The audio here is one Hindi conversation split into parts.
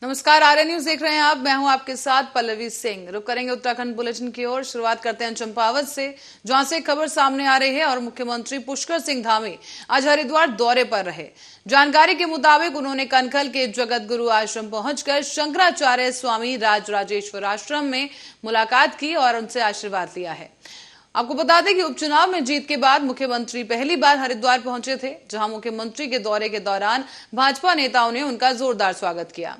नमस्कार, आर्य न्यूज देख रहे हैं आप। मैं हूं आपके साथ पल्लवी सिंह। रुक करेंगे उत्तराखंड बुलेटिन की ओर। शुरुआत करते हैं चंपावत से, जहां से खबर सामने आ रही है और मुख्यमंत्री पुष्कर सिंह धामी आज हरिद्वार दौरे पर रहे। जानकारी के मुताबिक उन्होंने कनखल के जगत गुरु आश्रम पहुंचकर शंकराचार्य स्वामी राजराजेश्वर आश्रम में मुलाकात की और उनसे आशीर्वाद लिया है। आपको बता दें कि उपचुनाव में जीत के बाद मुख्यमंत्री पहली बार हरिद्वार पहुंचे थे, जहां मुख्यमंत्री के दौरे के दौरान भाजपा नेताओं ने उनका जोरदार स्वागत किया।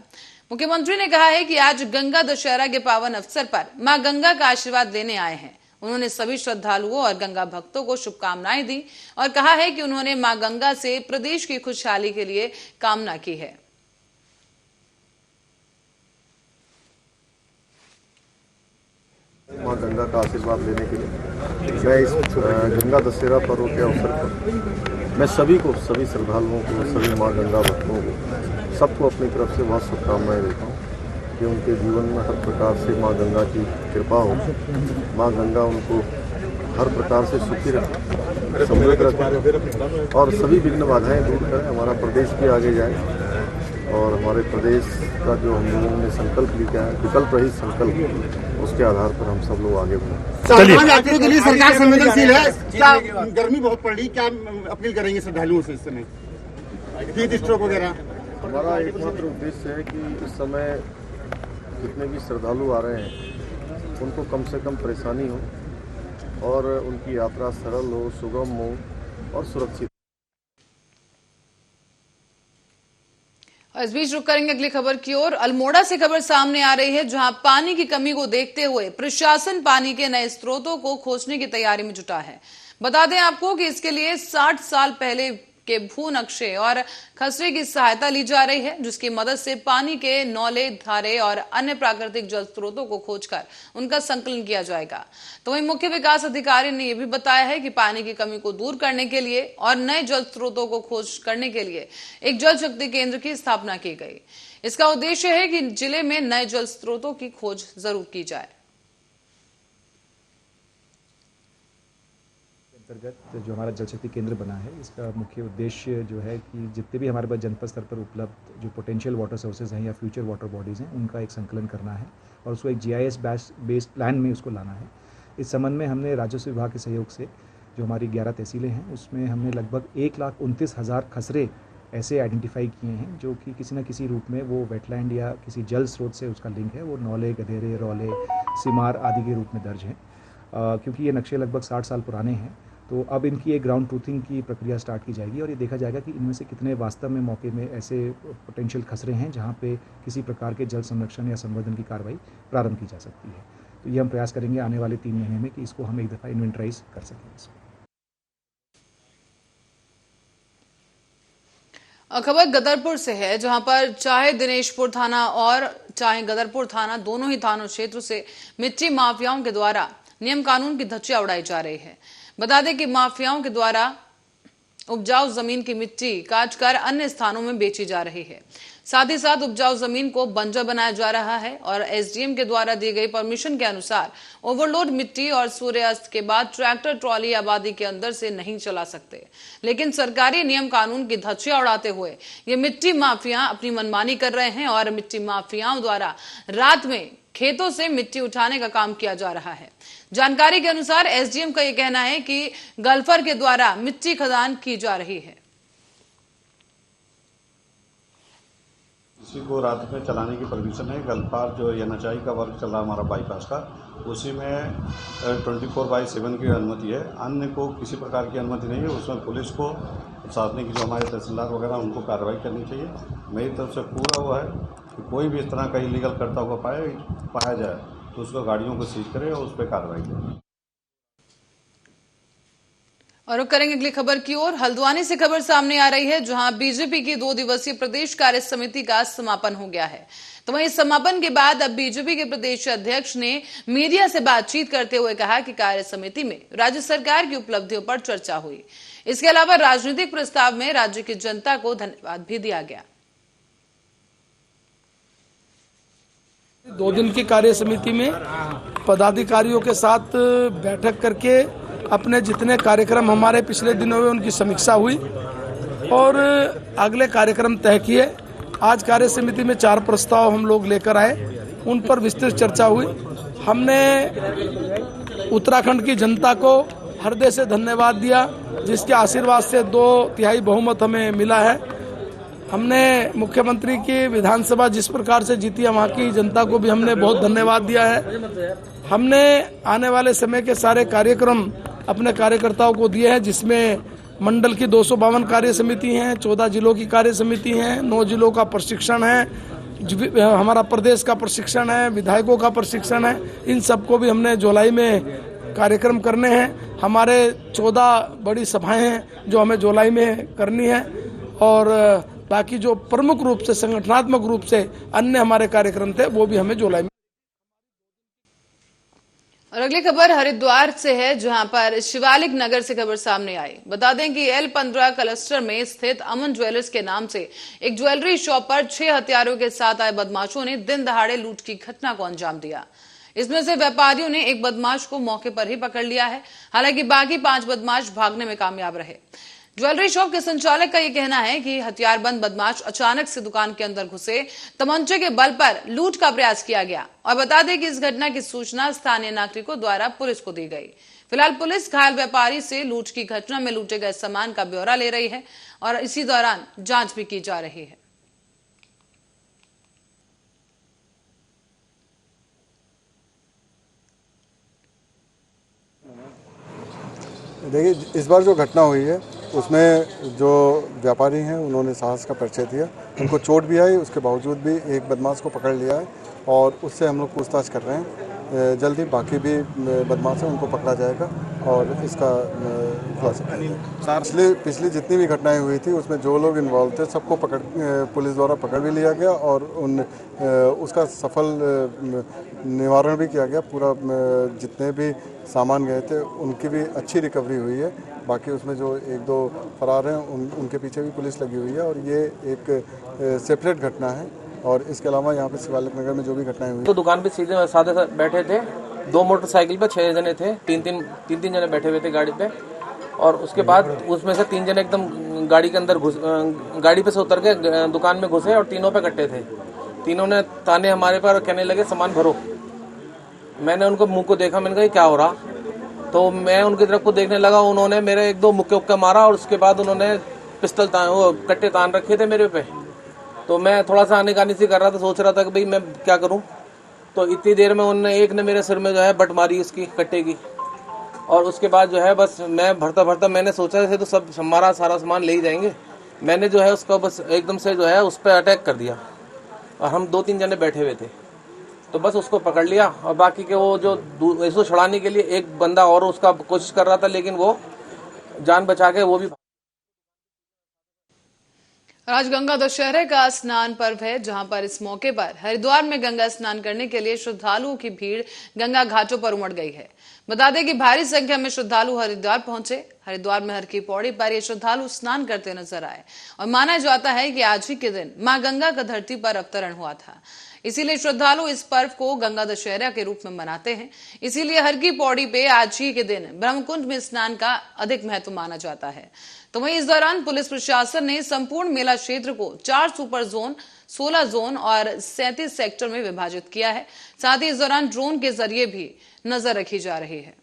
मुख्यमंत्री ने कहा है कि आज गंगा दशहरा के पावन अवसर पर मां गंगा का आशीर्वाद लेने आए हैं। उन्होंने सभी श्रद्धालुओं और गंगा भक्तों को शुभकामनाएं दी और कहा है कि उन्होंने मां गंगा से प्रदेश की खुशहाली के लिए कामना की है। मां गंगा का आशीर्वाद लेने के लिए मैं इस गंगा दशहरा पर्व के अवसर पर मैं सभी श्रद्धालुओं को, सभी मां गंगा भक्तों को, सबको अपनी तरफ से बहुत शुभकामनाएं देता हूँ कि उनके जीवन में हर प्रकार से मां गंगा की कृपा हो। मां गंगा उनको हर प्रकार से सुखी रखे, समृद्ध रखे और सभी विघ्न बाधाएं दूर करें। हमारा प्रदेश भी आगे जाए और हमारे प्रदेश का जो हम लोगों ने संकल्प लिया है, विकल्प रहित संकल्प, उसके आधार पर हम सब लोग आगे बढ़ें। यात्रियों के लिए सरकार संवेदनशील है। क्या गर्मी बहुत पड़ रही, क्या अपील करेंगे श्रद्धालुओं से इस समय, हीट स्ट्रोक वगैरह? हमारा एकमात्र उद्देश्य है कि इस समय जितने भी श्रद्धालु आ रहे हैं उनको कम से कम परेशानी हो और उनकी यात्रा सरल हो, सुगम हो और सुरक्षित। इस बीच रुक करेंगे अगली खबर की ओर। अल्मोड़ा से खबर सामने आ रही है, जहां पानी की कमी को देखते हुए प्रशासन पानी के नए स्रोतों को खोजने की तैयारी में जुटा है। बता दें आपको कि इसके लिए 60 साल पहले के भू नक्शे और खसरे की सहायता ली जा रही है, जिसकी मदद से पानी के नौले, धारे और अन्य प्राकृतिक जल स्रोतों को खोजकर उनका संकलन किया जाएगा। तो वहीं मुख्य विकास अधिकारी ने यह भी बताया है कि पानी की कमी को दूर करने के लिए और नए जल स्रोतों को खोज करने के लिए एक जल शक्ति केंद्र की स्थापना की गई। इसका उद्देश्य है कि जिले में नए जल स्रोतों की खोज जरूर की जाए। अंतर्गत जो हमारा जल शक्ति केंद्र बना है, इसका मुख्य उद्देश्य जो है कि जितने भी हमारे पास जनपद स्तर पर उपलब्ध जो पोटेंशियल वाटर सोर्सेज हैं या फ्यूचर वाटर बॉडीज़ हैं, उनका एक संकलन करना है और उसको एक GIS बेस्ड प्लान में उसको लाना है। इस संबंध में हमने राजस्व विभाग के सहयोग से जो हमारी 11 तहसीलें हैं, उसमें हमने लगभग 1,29,000 खसरे ऐसे आइडेंटिफाई किए हैं जो कि किसी न किसी रूप में वो वेटलैंड या किसी जल स्रोत से उसका लिंक है। वो नौले, गधेरे, रौले, सिमार आदि के रूप में दर्ज हैं। क्योंकि ये नक्शे लगभग 60 साल पुराने हैं, तो अब इनकी एक ग्राउंड ट्रूथिंग की प्रक्रिया स्टार्ट की जाएगी और ये देखा जाएगा कि इनमें से कितने वास्तव में मौके में ऐसे पोटेंशियल खसरे हैं जहाँ पे किसी प्रकार के जल संरक्षण या संवर्धन की कार्रवाई प्रारंभ की जा सकती है। तो ये हम प्रयास करेंगे आने वाले 3 महीने में कि इसको हम एक दफ़ा इन्वेंटराइज कर सकें। खबर गदरपुर से है, जहां पर चाहे दिनेशपुर थाना और चाहे गदरपुर थाना, दोनों ही थानों क्षेत्र से मिट्टी माफियाओं के द्वारा नियम कानून की धज्जियां उड़ाई जा रही है। बता दें कि माफियाओं के द्वारा उपजाऊ जमीन की मिट्टी काटकर अन्य स्थानों में बेची जा रही है। साथ ही साथ उपजाऊ जमीन को बंजर बनाया जा रहा है और SDM के द्वारा दी गई परमिशन के अनुसार ओवरलोड मिट्टी और सूर्यास्त के बाद ट्रैक्टर ट्रॉली आबादी के अंदर से नहीं चला सकते। लेकिन सरकारी नियम कानून की धज्जियां उड़ाते हुए ये मिट्टी माफिया अपनी मनमानी कर रहे हैं और मिट्टी माफियाओं द्वारा रात में खेतों से मिट्टी उठाने का काम किया जा रहा है। जानकारी के अनुसार SDM का यह कहना है कि गल्फर के द्वारा मिट्टी खदान की जा रही है। इसी को रात में चलाने की परमिशन है। गल्फार जो NHI का वर्क चल रहा है हमारा बाईपास का, उसी में 24/7 की अनुमति है। अन्य को किसी प्रकार की अनुमति नहीं है। उसमें पुलिस को, प्रशासनिक जो हमारे तहसीलदार वगैरह, उनको कार्रवाई करनी चाहिए। मेरी तरफ से पूरा वो है कि कोई भी इस तरह का इलीगल करता हुआ पाया जाए तो उसको गाड़ियों को सीज करे और उस पर कार्रवाई करे। और रुक करेंगे अगली खबर की ओर। हल्द्वानी से खबर सामने आ रही है, जहां बीजेपी की 2 दिवसीय प्रदेश कार्य समिति का समापन हो गया है। तो वहीं समापन के बाद अब बीजेपी के प्रदेश अध्यक्ष ने मीडिया से बातचीत करते हुए कहा कि कार्य समिति में राज्य सरकार की उपलब्धियों पर चर्चा हुई। इसके अलावा राजनीतिक प्रस्ताव में राज्य की जनता को धन्यवाद भी दिया गया। 2 दिन की कार्य समिति में पदाधिकारियों के साथ बैठक करके अपने जितने कार्यक्रम हमारे पिछले दिनों में उनकी समीक्षा हुई और अगले कार्यक्रम तय किए। आज कार्य समिति में 4 प्रस्ताव हम लोग लेकर आए, उन पर विस्तृत चर्चा हुई। हमने उत्तराखंड की जनता को हृदय से धन्यवाद दिया, जिसके आशीर्वाद से 2/3 बहुमत हमें मिला है। हमने मुख्यमंत्री की विधानसभा जिस प्रकार से जीती है, वहाँ की जनता को भी हमने बहुत धन्यवाद दिया है। हमने आने वाले समय के सारे कार्यक्रम अपने कार्यकर्ताओं को दिए हैं, जिसमें मंडल की 252 कार्य समिति हैं, 14 जिलों की कार्य समिति हैं, 9 जिलों का प्रशिक्षण है, हमारा प्रदेश का प्रशिक्षण है, विधायकों का प्रशिक्षण है। इन सबको भी हमने जुलाई में कार्यक्रम करने हैं। हमारे 14 बड़ी सभाएं हैं जो हमें जुलाई में करनी है, और बाकी जो प्रमुख रूप से संगठनात्मक रूप से अन्य हमारे कार्यक्रम थे वो भी हमें जुलाई में। और अगली खबर हरिद्वार से है, जहां पर शिवालिक नगर से खबर सामने आई। बता दें कि L15 क्लस्टर में स्थित अमन ज्वेलर्स के नाम से एक ज्वेलरी शॉप पर 6 हथियारों के साथ आए बदमाशों ने दिन दहाड़े लूट की घटना को अंजाम दिया। इसमें से व्यापारियों ने एक बदमाश को मौके पर ही पकड़ लिया है, हालांकि बाकी 5 बदमाश भागने में कामयाब रहे। ज्वेलरी शॉप के संचालक का यह कहना है कि हथियारबंद बदमाश अचानक से दुकान के अंदर घुसे, तमंचे के बल पर लूट का प्रयास किया गया। और बता दें कि इस घटना की सूचना स्थानीय नागरिकों द्वारा पुलिस को दी गई। फिलहाल पुलिस घायल व्यापारी से लूट की घटना में लूटे गए सामान का ब्यौरा ले रही है और इसी दौरान जांच भी की जा रही है। देखिए, इस बार जो घटना हुई है उसमें जो व्यापारी हैं उन्होंने साहस का परिचय दिया। उनको चोट भी आई, उसके बावजूद भी एक बदमाश को पकड़ लिया है और उससे हम लोग पूछताछ कर रहे हैं। जल्दी बाकी भी बदमाश हैं उनको पकड़ा जाएगा और इसका खुलासा। पिछली जितनी भी घटनाएं हुई थी उसमें जो लोग इन्वॉल्व थे सबको पुलिस द्वारा पकड़ भी लिया गया और उसका सफल निवारण भी किया गया। पूरा जितने भी सामान गए थे उनकी भी अच्छी रिकवरी हुई है। बाकी उसमें जो 1-2 फरार हैं उनके पीछे भी पुलिस लगी हुई है और ये एक सेपरेट घटना है। और इसके अलावा यहाँ पे शिवालिक नगर में जो भी घटनाएं हुई तो दुकान पे सीधे साधे बैठे थे, 2 मोटरसाइकिल पे 6 जने थे, तीन जने बैठे हुए थे गाड़ी पे। और उसके बाद उसमें से 3 जने एकदम गाड़ी के अंदर गाड़ी पे से उतर के दुकान में घुसे और तीनों पे कट्टे थे। तीनों ने ताने हमारे पर कहने लगे सामान भरो। मैंने उनको मुंह को देखा, मैंने कहा क्या हो रहा, तो मैं उनकी तरफ को देखने लगा। उन्होंने मेरे 1-2 मुक्के मारा और उसके बाद उन्होंने पिस्टल कट्टे तान रखे थे मेरे पे। तो मैं थोड़ा सा आने सी कर रहा था, सोच रहा था कि भाई मैं क्या करूं। तो इतनी देर में एक ने मेरे सिर में जो है बट मारी उसकी कट्टे की। और उसके बाद जो है बस मैं भरता मैंने सोचा जैसे तो सब हमारा सारा सामान ले ही जाएंगे। मैंने जो है उसका बस एकदम से जो है उस पर अटैक कर दिया और हम 2-3 जने बैठे हुए थे, तो बस उसको पकड़ लिया। और बाकी के वो जो इसको छुड़ाने के लिए एक बंदा और उसका कोशिश कर रहा था, लेकिन वो जान बचा के वो भी। आज गंगा दशहरे का स्नान पर्व है, जहां पर इस मौके पर हरिद्वार में गंगा स्नान करने के लिए श्रद्धालुओं की भीड़ गंगा घाटों पर उमड़ गई है। बता दें कि भारी संख्या में श्रद्धालु हरिद्वार पहुंचे। हरिद्वार में हर की पौड़ी पर ये श्रद्धालु स्नान करते नजर आए और माना जाता है कि आज ही के दिन मां गंगा का धरती पर अवतरण हुआ था। इसीलिए श्रद्धालु इस पर्व को गंगा दशहरा के रूप में मनाते हैं। इसीलिए हर की पौड़ी पे आज ही के दिन ब्रह्मकुंड में स्नान का अधिक महत्व माना जाता है। तो वहीं इस दौरान पुलिस प्रशासन ने संपूर्ण मेला क्षेत्र को 4 सुपर जोन, 16 जोन और 37 सेक्टर में विभाजित किया है। साथ ही इस दौरान ड्रोन के जरिए भी नजर रखी जा रही है।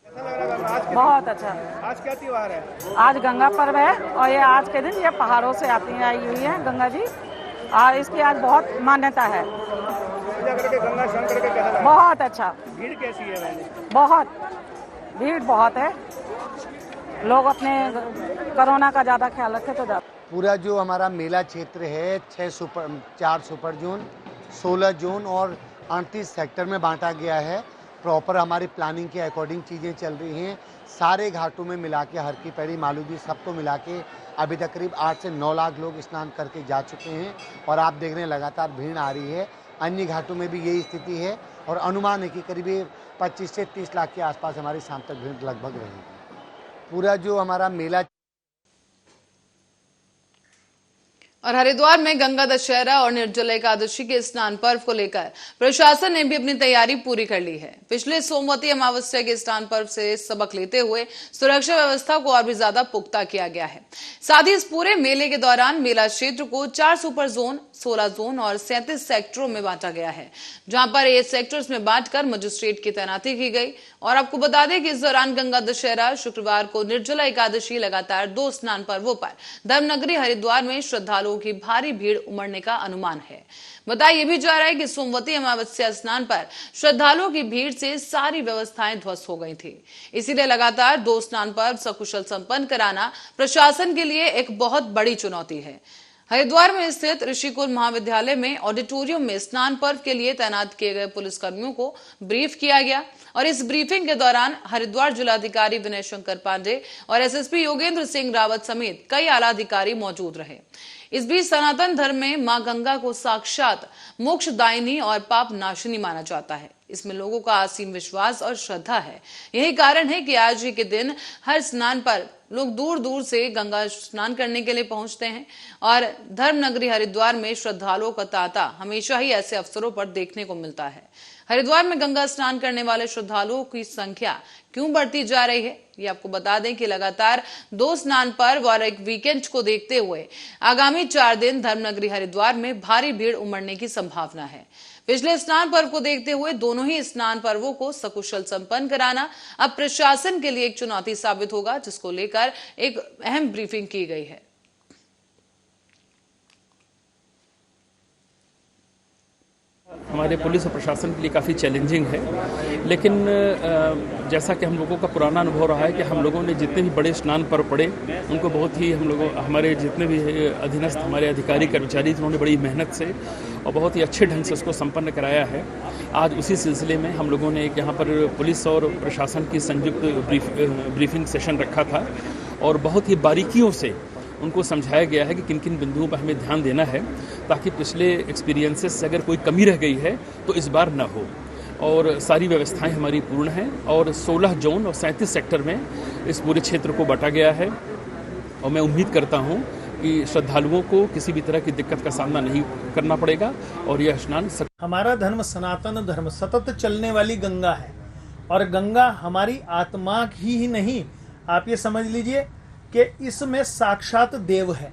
बहुत अच्छा। आज क्या त्योहार है? आज गंगा पर्व है और ये आज के दिन ये पहाड़ों से आई हुई है गंगा जी, और इसकी आज बहुत मान्यता है। पूजा करके गंगा स्नान करके कैसा लगा? बहुत अच्छा। भीड़ कैसी है मैंने? बहुत भीड़ बहुत है, लोग अपने कोरोना का ज्यादा ख्याल रखे तो ज्यादा। पूरा जो हमारा मेला क्षेत्र है 4 सुपर जोन, 16 जोन और 38 सेक्टर में बांटा गया है। प्रॉपर हमारी प्लानिंग के अकॉर्डिंग चीज़ें चल रही हैं। सारे घाटों में मिला के हर की पैड़ी मालूजी सबको मिला के अभी तक करीब 8 से 9 लाख लोग स्नान करके जा चुके हैं और आप देख रहे हैं लगातार भीड़ आ रही है। अन्य घाटों में भी यही स्थिति है और अनुमान है कि करीब 25 से 30 लाख के आसपास हमारी शाम तक भीड़ लगभग रहेगी। पूरा जो हमारा मेला और हरिद्वार में गंगा दशहरा और निर्जला एकादशी के स्नान पर्व को लेकर प्रशासन ने भी अपनी तैयारी पूरी कर ली है। पिछले सोमवती अमावस्या के स्नान पर्व से सबक लेते हुए सुरक्षा व्यवस्था को और भी ज्यादा पुख्ता किया गया है। साथ ही इस पूरे मेले के दौरान मेला क्षेत्र को 4 सुपर जोन, 16 जोन और 37 सेक्टरों में बांटा गया है, जहां पर 8 सेक्टर्स में बांटकर मजिस्ट्रेट की तैनाती की गई। और आपको बता दें कि इस दौरान गंगा दशहरा, शुक्रवार को निर्जला एकादशी, लगातार 2 स्नान पर्वों पर धर्मनगरी हरिद्वार में श्रद्धालुओं की भारी भीड़ उमड़ने का अनुमान है। बताया भी जा रहा है कि सोमवती अमावस्या स्नान पर श्रद्धालुओं की भीड़ से सारी व्यवस्थाएं ध्वस्त हो गई थी। इसीलिए लगातार 2 स्नान पर्व सकुशल संपन्न कराना प्रशासन के लिए एक बहुत बड़ी चुनौती है। हरिद्वार में स्थित ऋषिकुल महाविद्यालय में ऑडिटोरियम में स्नान पर्व के लिए तैनात किए गए पुलिसकर्मियों को ब्रीफ किया गया और इस ब्रीफिंग के दौरान हरिद्वार जिलाधिकारी विनय शंकर पांडे और एसएसपी योगेंद्र सिंह रावत समेत कई आला अधिकारी मौजूद रहे। इस बीच सनातन धर्म में मां गंगा को साक्षात मोक्षदायिनी और पाप नाशिनी माना जाता है। इसमें लोगों का असीम विश्वास और श्रद्धा है। यही कारण है कि आज ही के दिन हर स्नान पर लोग दूर दूर से गंगा स्नान करने के लिए पहुंचते हैं और धर्मनगरी हरिद्वार में श्रद्धालुओं का तांता हमेशा ही ऐसे अवसरों पर देखने को मिलता है। हरिद्वार में गंगा स्नान करने वाले श्रद्धालुओं की संख्या क्यों बढ़ती जा रही है, ये आपको बता दें कि लगातार 2 स्नान पर्व और एक वीकेंड को देखते हुए आगामी 4 दिन धर्मनगरी हरिद्वार में भारी भीड़ उमड़ने की संभावना है। पिछले स्नान पर्व को देखते हुए दोनों ही स्नान पर्वों को सकुशल संपन्न कराना अब प्रशासन के लिए एक चुनौती साबित होगा, जिसको लेकर एक अहम ब्रीफिंग की गई है। हमारे पुलिस और प्रशासन के लिए काफ़ी चैलेंजिंग है, लेकिन जैसा कि हम लोगों का पुराना अनुभव रहा है कि हम लोगों ने जितने भी बड़े स्नान पर्व पड़े उनको बहुत ही हमारे जितने भी अधीनस्थ हमारे अधिकारी कर्मचारी उन्होंने बड़ी मेहनत से और बहुत ही अच्छे ढंग से उसको संपन्न कराया है। आज उसी सिलसिले में हम लोगों ने एक यहाँ पर पुलिस और प्रशासन की संयुक्त ब्रीफिंग सेशन रखा था और बहुत ही बारीकियों से उनको समझाया गया है कि किन किन बिंदुओं पर हमें ध्यान देना है ताकि पिछले एक्सपीरियंसेस से अगर कोई कमी रह गई है तो इस बार न हो। और सारी व्यवस्थाएं हमारी पूर्ण हैं और 16 जोन और 37 सेक्टर में इस पूरे क्षेत्र को बांटा गया है और मैं उम्मीद करता हूं कि श्रद्धालुओं को किसी भी तरह की दिक्कत का सामना नहीं करना पड़ेगा और यह स्नान हमारा धर्म सनातन धर्म सतत चलने वाली गंगा है और गंगा हमारी आत्मा ही नहीं, आप ये समझ लीजिए कि इसमें साक्षात देव है।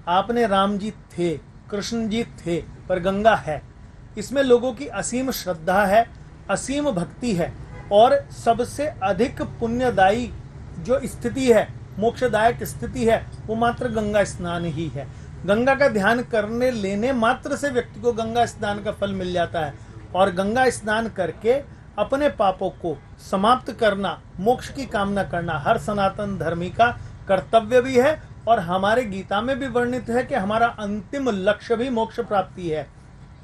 आपने राम जी थे, कृष्ण जी थे, पर गंगा है। इसमें लोगों की असीम श्रद्धा है, असीम भक्ति है और सबसे अधिक पुण्यदायी जो स्थिति है, मोक्षदायक स्थिति है, वो मात्र गंगा स्नान ही है। गंगा का ध्यान करने लेने मात्र से व्यक्ति को गंगा स्नान का फल मिल जाता है और गंगा स्नान करके अपने पापों को समाप्त करना, मोक्ष की कामना करना हर सनातन धर्मी का कर्तव्य भी है और हमारे गीता में भी वर्णित है कि हमारा अंतिम लक्ष्य भी मोक्ष प्राप्ति है।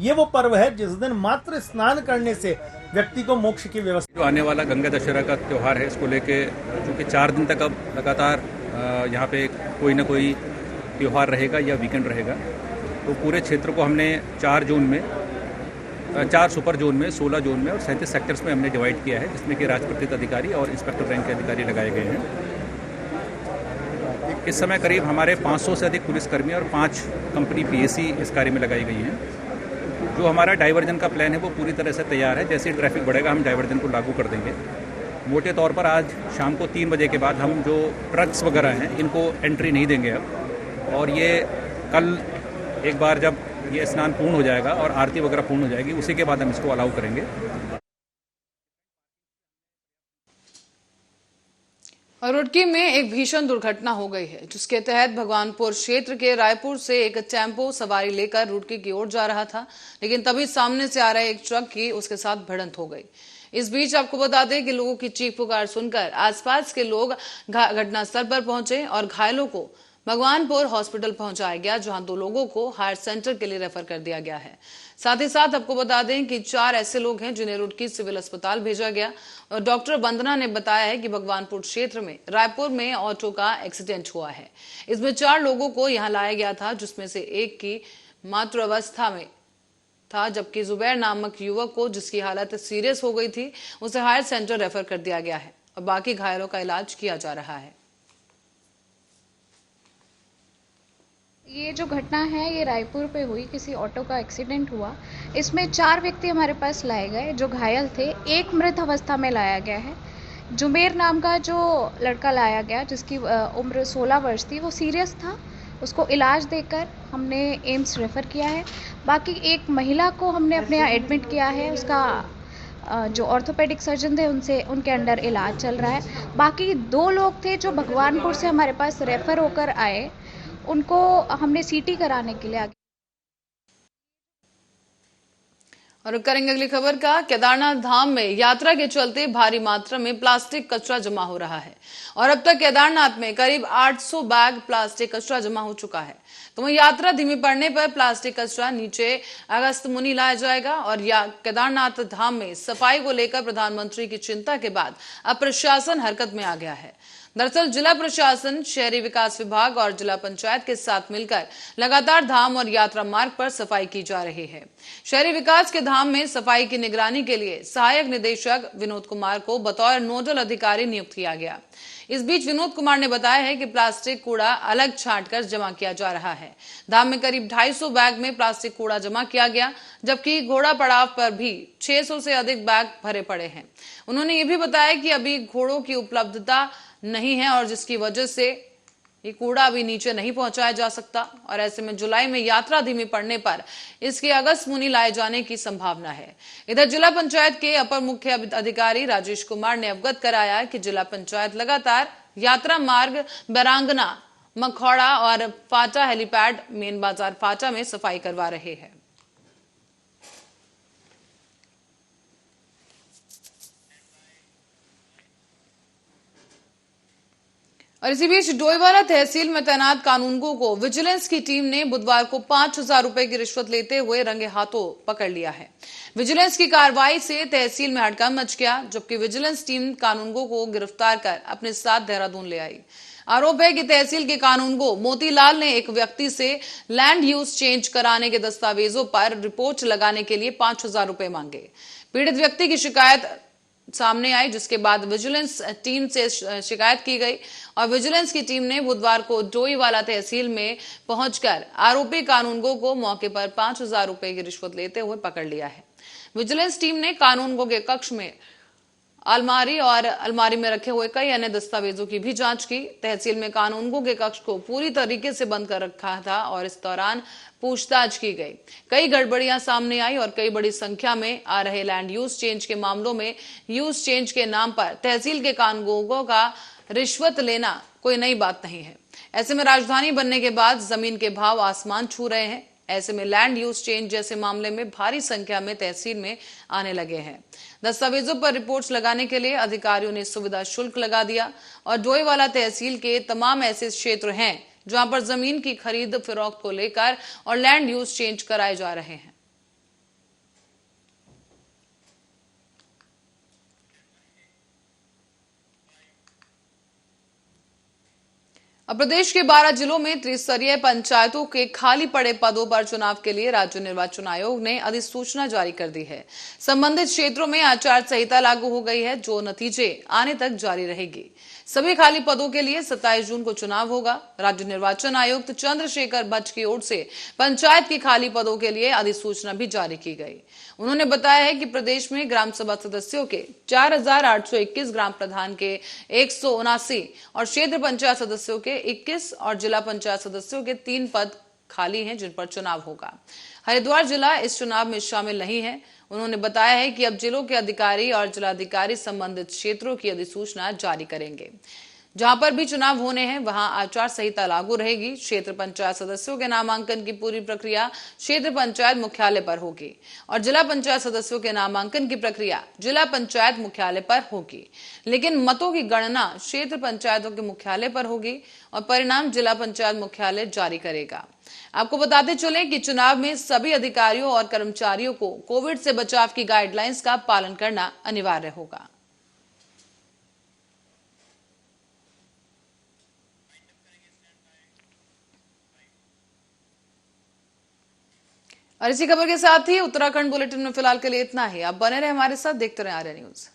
ये वो पर्व है जिस दिन मात्र स्नान करने से व्यक्ति को मोक्ष की व्यवस्था। जो आने वाला गंगा दशहरा का त्यौहार है, इसको लेके क्योंकि 4 दिन तक अब लगातार यहाँ पे कोई ना कोई त्यौहार रहेगा या वीकेंड रहेगा, तो पूरे क्षेत्र को हमने 4 जोन में 4 सुपर जोन में, 16 जोन में और 37 सेक्टर्स में हमने डिवाइड किया है, जिसमें कि राजपत्रित अधिकारी और इंस्पेक्टर रैंक के अधिकारी लगाए गए हैं। इस समय करीब हमारे 500 से अधिक पुलिसकर्मी और 5 कंपनी पीएसी इस कार्य में लगाई गई हैं। जो हमारा डाइवर्जन का प्लान है वो पूरी तरह से तैयार है। जैसे ही ट्रैफिक बढ़ेगा हम डाइवर्जन को लागू कर देंगे। मोटे तौर पर आज शाम को 3 बजे के बाद हम जो ट्रक्स वगैरह हैं इनको एंट्री नहीं देंगे अब, और ये कल एक बार जब ये स्नान पूर्ण हो जाएगा और आरती वगैरह पूर्ण हो जाएगी उसी के बाद हम इसको अलाउ करेंगे। और रुड़की में एक भीषण दुर्घटना हो गई है, जिसके तहत भगवानपुर क्षेत्र के रायपुर से एक टेम्पो सवारी लेकर रुड़की की ओर जा रहा था, लेकिन तभी सामने से आ रहे एक ट्रक की उसके साथ भिड़ंत हो गई। इस बीच आपको बता दें कि लोगों की चीख पुकार सुनकर आसपास के लोग घटनास्थल पर पहुंचे और घायलों को भगवानपुर हॉस्पिटल पहुंचाया गया, जहां 2 लोगों को हार्ट सेंटर के लिए रेफर कर दिया गया है। साथ ही साथ आपको बता दें कि 4 ऐसे लोग हैं जिन्हें रुड़की सिविल अस्पताल भेजा गया और डॉक्टर वंदना ने बताया है कि भगवानपुर क्षेत्र में रायपुर में ऑटो का एक्सीडेंट हुआ है। इसमें 4 लोगों को यहां लाया गया था, जिसमें से एक की मातृअवस्था में था, जबकि जुबैर नामक युवक को, जिसकी हालत सीरियस हो गई थी, उसे हार्ट सेंटर रेफर कर दिया गया है और बाकी घायलों का इलाज किया जा रहा है। ये जो घटना है ये रायपुर पे हुई, किसी ऑटो का एक्सीडेंट हुआ। इसमें 4 व्यक्ति हमारे पास लाए गए जो घायल थे, एक मृत अवस्था में लाया गया है। जुमेर नाम का जो लड़का लाया गया जिसकी उम्र 16 वर्ष थी, वो सीरियस था, उसको इलाज देकर हमने एम्स रेफ़र किया है। बाकी एक महिला को हमने अपने यहाँ एडमिट किया है, उसका जो ऑर्थोपेडिक सर्जन थे उनके अंडर इलाज चल रहा है। बाकी 2 लोग थे जो भगवानपुर से हमारे पास रेफ़र होकर आए, उनको हमने सीटी कराने के लिए आगे। और करेंगे अगली खबर का। केदारनाथ धाम में यात्रा के चलते भारी मात्रा में प्लास्टिक कचरा जमा हो रहा है और अब तक केदारनाथ में करीब 800 बैग प्लास्टिक कचरा जमा हो चुका है। तो वहीं यात्रा धीमी पड़ने पर प्लास्टिक कचरा नीचे अगस्त मुनि लाया जाएगा और केदारनाथ धाम में सफाई को लेकर प्रधानमंत्री की चिंता के बाद अब प्रशासन हरकत में आ गया है। दरअसल जिला प्रशासन, शहरी विकास विभाग और जिला पंचायत के साथ मिलकर लगातार धाम और यात्रा मार्ग पर सफाई की जा रही है। शहरी विकास के धाम में सफाई की निगरानी के लिए सहायक निदेशक विनोद कुमार को बतौर नोडल अधिकारी नियुक्त किया गया। इस बीच विनोद कुमार ने बताया है कि प्लास्टिक कूड़ा अलग छांटकर जमा किया जा रहा है। धाम में करीब 250 बैग में प्लास्टिक कूड़ा जमा किया गया, जबकि घोड़ा पड़ाव पर भी 600 से अधिक बैग भरे पड़े हैं। उन्होंने ये भी बताया कि अभी घोड़ों की उपलब्धता नहीं है और जिसकी वजह से ये कूड़ा अभी नीचे नहीं पहुंचाया जा सकता और ऐसे में जुलाई में यात्रा धीमी पड़ने पर इसके अगस्त मुनि लाए जाने की संभावना है। इधर जिला पंचायत के अपर मुख्य अधिकारी राजेश कुमार ने अवगत कराया कि जिला पंचायत लगातार यात्रा मार्ग, बैरांगना, मखौड़ा और फाटा हेलीपैड, मेन बाजार फाटा में सफाई करवा रहे हैं। और इसी बीच डोईवाला तहसील में तैनात कानूनगो को विजिलेंस की टीम ने बुधवार को 5,000 रुपए की रिश्वत लेते हुए रंगे हाथों पकड़ लिया है। विजिलेंस की कार्रवाई से तहसील में हड़कंप मच गया, जबकि विजिलेंस टीम कानूनगो को गिरफ्तार कर अपने साथ देहरादून ले आई। आरोप है कि तहसील के कानूनगो मोतीलाल ने एक व्यक्ति से लैंड यूज चेंज कराने के दस्तावेजों पर रिपोर्ट लगाने के लिए 5,000 रुपए मांगे। पीड़ित व्यक्ति की शिकायत सामने आई, जिसके बाद विजिलेंस टीम से शिकायत की गई और विजिलेंस की टीम ने बुधवार को डोईवाला तहसील में पहुंचकर आरोपी कानूनगो को मौके पर 5,000 रुपए की रिश्वत लेते हुए पकड़ लिया है। विजिलेंस टीम ने कानूनगो के कक्ष में अलमारी में रखे हुए कई अन्य दस्तावेजों की भी जांच की। तहसील में कानूनगो के कक्ष को पूरी तरीके से बंद कर रखा था और इस दौरान पूछताछ की गई। कई गड़बड़ियां सामने आई और कई बड़ी संख्या में आ रहे लैंड यूज चेंज के मामलों में यूज चेंज के नाम पर तहसील के कानूनगो का रिश्वत लेना कोई नई बात नहीं है। ऐसे में राजधानी बनने के बाद जमीन के भाव आसमान छू रहे हैं। ऐसे में लैंड यूज चेंज जैसे मामले में भारी संख्या में तहसील में आने लगे हैं। दस्तावेजों पर रिपोर्ट्स लगाने के लिए अधिकारियों ने सुविधा शुल्क लगा दिया और डोईवाला तहसील के तमाम ऐसे क्षेत्र हैं जहां पर जमीन की खरीद फरोख्त को लेकर और लैंड यूज चेंज कराए जा रहे हैं। अब प्रदेश के 12 जिलों में त्रिस्तरीय पंचायतों के खाली पड़े पदों पर चुनाव के लिए राज्य निर्वाचन आयोग ने अधिसूचना जारी कर दी है। संबंधित क्षेत्रों में आचार संहिता लागू हो गई है, जो नतीजे आने तक जारी रहेगी। सभी खाली पदों के लिए 27 जून को चुनाव होगा। राज्य निर्वाचन आयुक्त चंद्रशेखर भट्ट की ओर से पंचायत के खाली पदों के लिए अधिसूचना भी जारी की गई। उन्होंने बताया है कि प्रदेश में ग्राम सभा सदस्यों के 4,821, ग्राम प्रधान के 179 और क्षेत्र पंचायत सदस्यों के 21 और जिला पंचायत सदस्यों के 3 पद खाली हैं, जिन पर चुनाव होगा। हरिद्वार जिला इस चुनाव में शामिल नहीं है। उन्होंने बताया है कि अब जिलों के अधिकारी और जिलाधिकारी संबंधित क्षेत्रों की अधिसूचना जारी करेंगे। जहां पर भी चुनाव होने हैं वहां आचार संहिता लागू रहेगी। क्षेत्र पंचायत सदस्यों के नामांकन की पूरी प्रक्रिया क्षेत्र पंचायत मुख्यालय पर होगी और जिला पंचायत सदस्यों के नामांकन की प्रक्रिया जिला पंचायत मुख्यालय पर होगी, लेकिन मतों की गणना क्षेत्र पंचायतों के मुख्यालय पर होगी और परिणाम जिला पंचायत मुख्यालय जारी करेगा। आपको बताते चलें कि चुनाव में सभी अधिकारियों और कर्मचारियों को कोविड से बचाव की गाइडलाइंस का पालन करना अनिवार्य होगा। और इसी खबर के साथ ही उत्तराखंड बुलेटिन में फिलहाल के लिए इतना ही। आप बने रहे हमारे साथ, देखते रहे आर्या न्यूज।